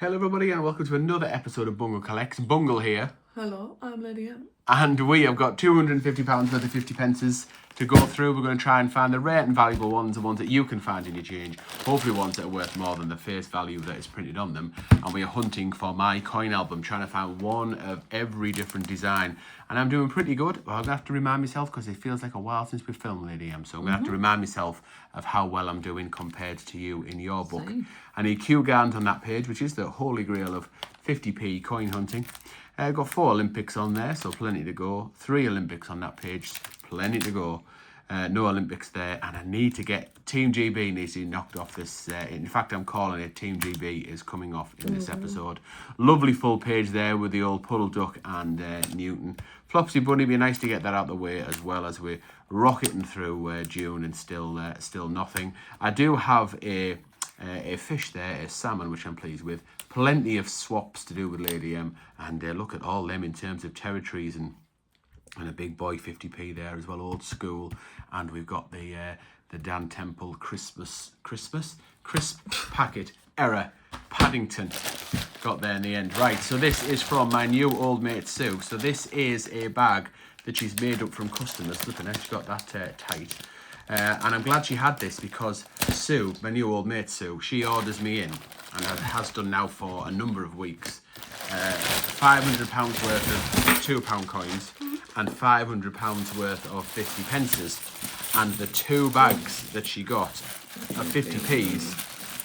Hello everybody and welcome to another episode of Bungle Collects. Bungle here. Hello, I'm Lydia. And we have got £250 worth of 50 pences to go through. We're going to try and find the rare and valuable ones, the ones that you can find in your change. Hopefully ones that are worth more than the face value that is printed on them. And we are hunting for my coin album, trying to find one of every different design. And I'm doing pretty good. Well, I'm going to have to remind myself because it feels like a while since we filmed Lydia. So I'm going to have to remind myself of how well I'm doing compared to you in your book. Same. I need cue gardens on that page, which is the holy grail of 50p coin hunting. I've got 4 Olympics on there, so plenty to go. 3 Olympics on that page, plenty to go. No Olympics there, and I need to get Team GB needs to be knocked off this. In fact, I'm calling it Team GB is coming off in this episode. Lovely full page there with the old Puddle Duck and Newton. Flopsy Bunny, be nice to get that out of the way as well as we're rocketing through June and still nothing. I do have a fish there, a salmon, which I'm pleased with. Plenty of swaps to do with Lady M, and look at all them in terms of territories and a big boy 50p there as well, old school. And we've got the Dan Temple crisp packet error Paddington got there in the end. Right, so this is from my new old mate Sue. So this is a bag that she's made up from customers. Look at her, she's got that tight. And I'm glad she had this because Sue, my new old mate Sue, she orders me in, and has done now for a number of weeks, £500 worth of £2 coins and £500 worth of 50 pences. And the 2 bags that she got of 50p's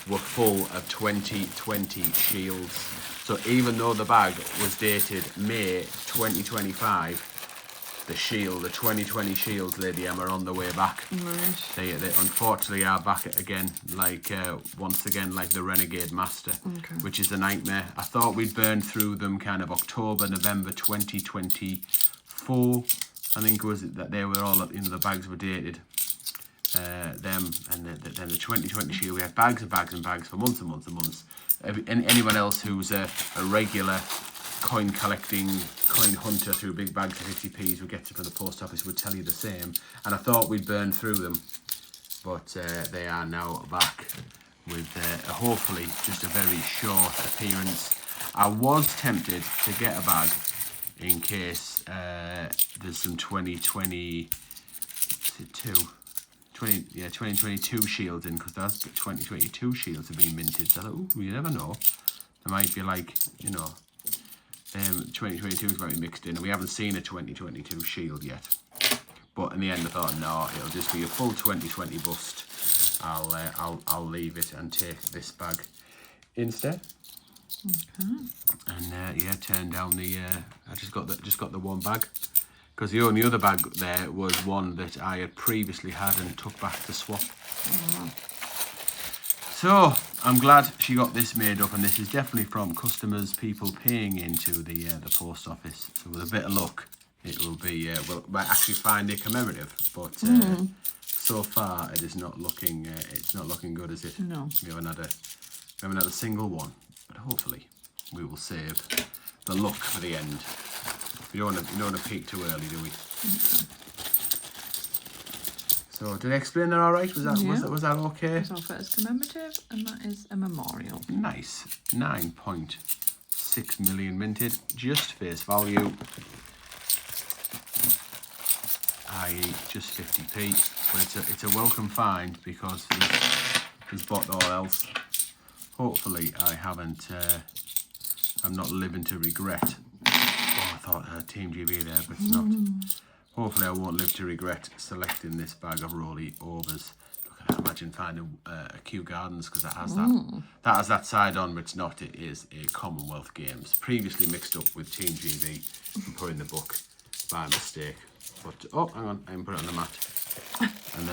were full of 2020 shields. So even though the bag was dated May 2025, the 2020 shields, Lady Emma, are on the way back. Right. They unfortunately are back again, once again, like the Renegade Master, which is a nightmare. I thought we'd burned through them kind of October, November 2024. I think it was that they were all, the bags were dated. Them and then the 2020 shield. We had bags and bags and bags for months and months and months. Anyone else who's a regular coin collecting, coin hunter through big bags of 50p's would get to from the post office would tell you the same. And I thought we'd burn through them, but they are now back with hopefully just a very short appearance. I was tempted to get a bag in case there's some 2022 shields in, because those 2022 shields have been minted. So I thought, ooh, you never know. There might be 2022 is very mixed in, and we haven't seen a 2022 shield yet. But in the end, I thought, no, it'll just be a full 2020 bust. I'll leave it and take this bag instead. Okay. And turn down the. I just got the one bag, because the only other bag there was one that I had previously had and took back to swap. So I'm glad she got this made up, and this is definitely from customers, people paying into the post office. So with a bit of luck, it will be we'll actually find a commemorative. But so far, it is not looking. It's not looking good, is it? No. We haven't had a single one, but hopefully we will save the luck for the end. We don't want to peak too early, do we? So did I explain that all right? Was that okay? So first commemorative, and that is a memorial. Nice. 9.6 million minted, just face value, i.e. just 50p. But it's a welcome find because he's bought all else. Hopefully I'm not living to regret. Oh, I thought I had Team GB there, but it's not. Hopefully I won't live to regret selecting this bag of Rolly Overs. Look at that, imagine finding a Kew Gardens, because that has that side on, but it's not. It is a Commonwealth Games, previously mixed up with Team GB and put in the book by mistake. But oh, hang on, I haven't put it on the mat. And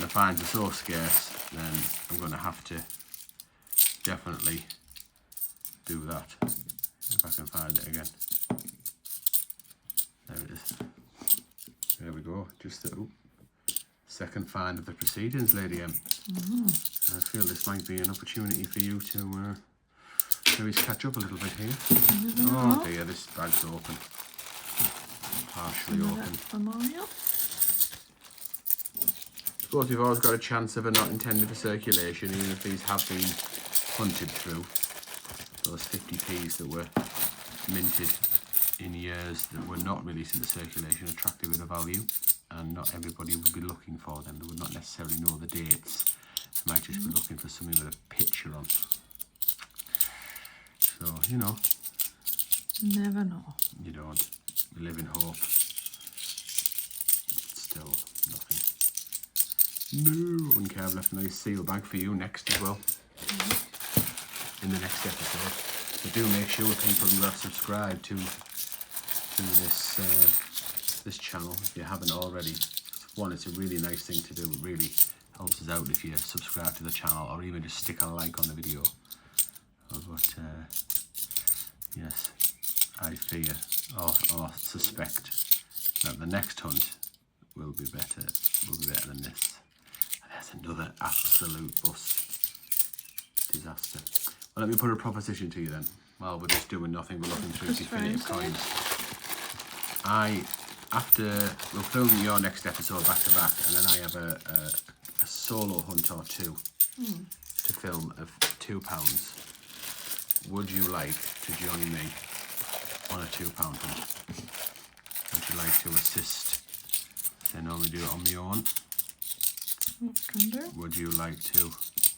the finds are so scarce, then I'm going to have to definitely do that. If I can find it again. There it is. There we go. Just the second find of the proceedings, Lady M. I feel this might be an opportunity for you to maybe catch up a little bit here. Oh dear, this bag's open. Partially open. Memorial. I suppose we've always got a chance of it not intended for circulation, even if these have been hunted through. those 50p's that were minted in years that were not released into circulation attract a bit of value, and not everybody would be looking for them. They would not necessarily know the dates. They might just be looking for something with a picture on. So, you know. Never know. You don't. We live in hope. Still nothing. No. And Kev left a nice seal bag for you next as well. In the next episode. So do make sure people who have subscribed to this this channel, if you haven't already. One, it's a really nice thing to do. It really helps us out if you subscribe to the channel, or even just stick a like on the video. But yes, I fear or suspect that the next hunt will be better than this. And there's another absolute bust. Disaster. Well, let me put a proposition to you then. Well, we're just doing nothing but looking through definitive coins. After we'll film your next episode back to back, and then I have a solo hunt or two to film of £2. Would you like to join me on a £2 hunt? Would you like to assist? I normally do it on my own. Can do. Would you like to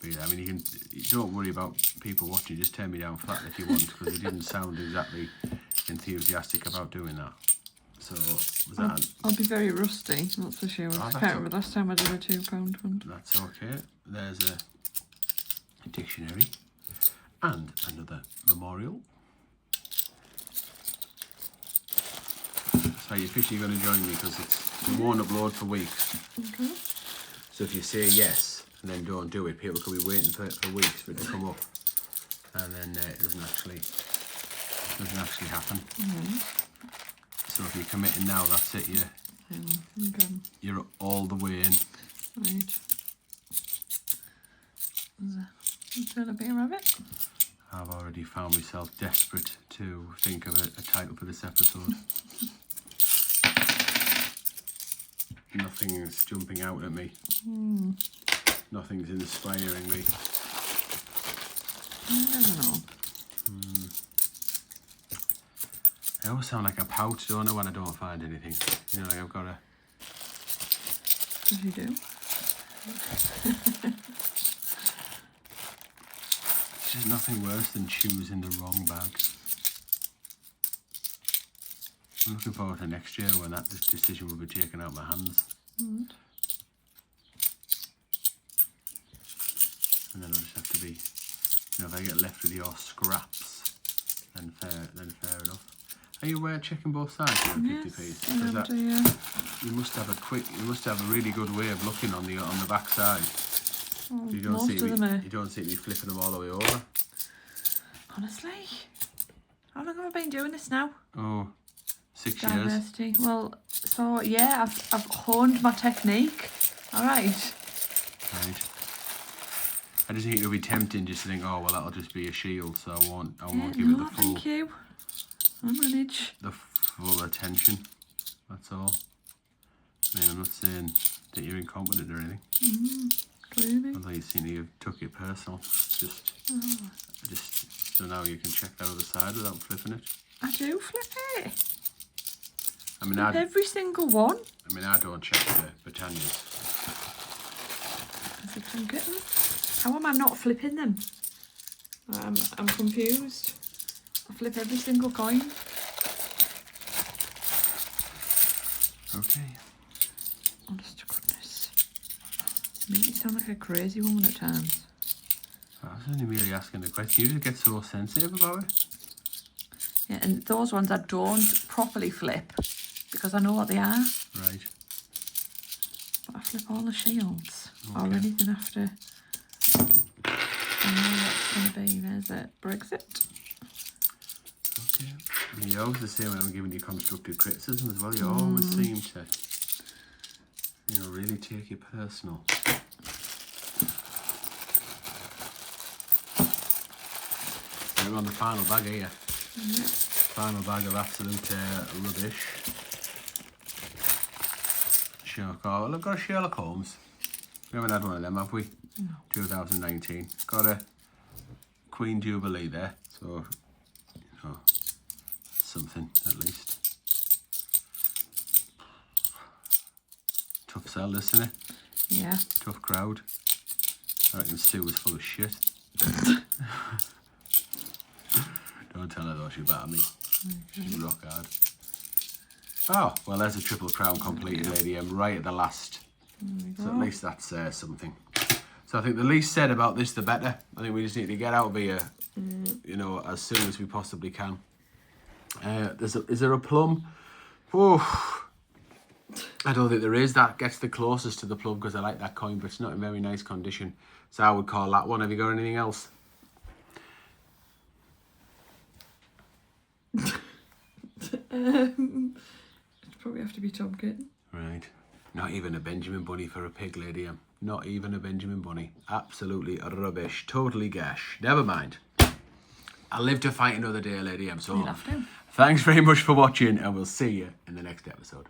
be there? I mean, you don't worry about people watching. Just turn me down flat if you want, because you didn't sound exactly enthusiastic about doing that. So was that? I'll be very rusty, that's for sure. I can't remember last time I did a £2 hunt. That's okay. There's a dictionary and another memorial. So you're officially going to join me, because we won't upload for weeks. Okay. So if you say yes and then don't do it, people could be waiting for weeks for it to come up, and then it doesn't actually happen. So if you're committing now, that's it. You're all the way in. Right. Is that a bit rabbit? I've already found myself desperate to think of a title for this episode. Nothing's jumping out at me. Nothing's inspiring me. I don't know. I always sound like a pout, don't I, when I don't find anything. You know, like I've got a... As you do. There's nothing worse than choosing the wrong bag. I'm looking forward to next year when that decision will be taken out of my hands. And then I'll just have to be, you know, if I get left with your scraps, then fair enough. Are you checking both sides here on 50p's? You must have a really good way of looking on the back side. Well, you don't see me flipping them all the way over. Honestly, how long have I been doing this now? Oh, 6 years. Diversity. Well, so yeah, I've honed my technique. All right. Right. I just think it would be tempting just to think, oh well, that'll just be a shield, so I won't give it the full. Thank you. I manage. The full attention. That's all. I mean, I'm not saying that you're incompetent or anything. Clearly. Although you seem to have took it personal. Just so now you can check that other side without flipping it. I do flip it. I mean, every single one. I mean, I don't check the Britannias. As a trinket. How am I not flipping them? I'm confused. I flip every single coin. Okay. Honest to goodness. You make me sound like a crazy woman at times. I was only really asking the question. You just get so sensitive about it. Yeah, and those ones I don't properly flip because I know what they are. Right. But I flip all the shields or anything after. I know what's going to be. There's it. Brexit. Okay. I mean, you're always the same when I'm giving you constructive criticism as well. You always seem to, you know, really take it personal. We're on the final bag here. Final bag of absolute rubbish. I've got a Sherlock Holmes. We haven't had one of them, have we? No. 2019. Got a Queen Jubilee there. So, you know, something at least. Tough sell, this, isn't it? Yeah. Tough crowd. I reckon Sue was full of shit. Don't tell her though, she'll batter me. She's rock hard. Oh, well, there's a triple crown completed, Lady M, right at the last. So at least that's something. So I think the least said about this, the better. I think we just need to get out of here, you know, as soon as we possibly can. Is there a plum? Oh, I don't think there is. That gets the closest to the plum because I like that coin, but it's not in very nice condition. So I would call that one. Have you got anything else? It'd probably have to be Tom Kitten. Right. Not even a Benjamin Bunny for a pig, Lady M. Not even a Benjamin Bunny. Absolutely rubbish. Totally gash. Never mind. I'll live to fight another day, Lady M. So You'll have to. thanks very much for watching, and we'll see you in the next episode.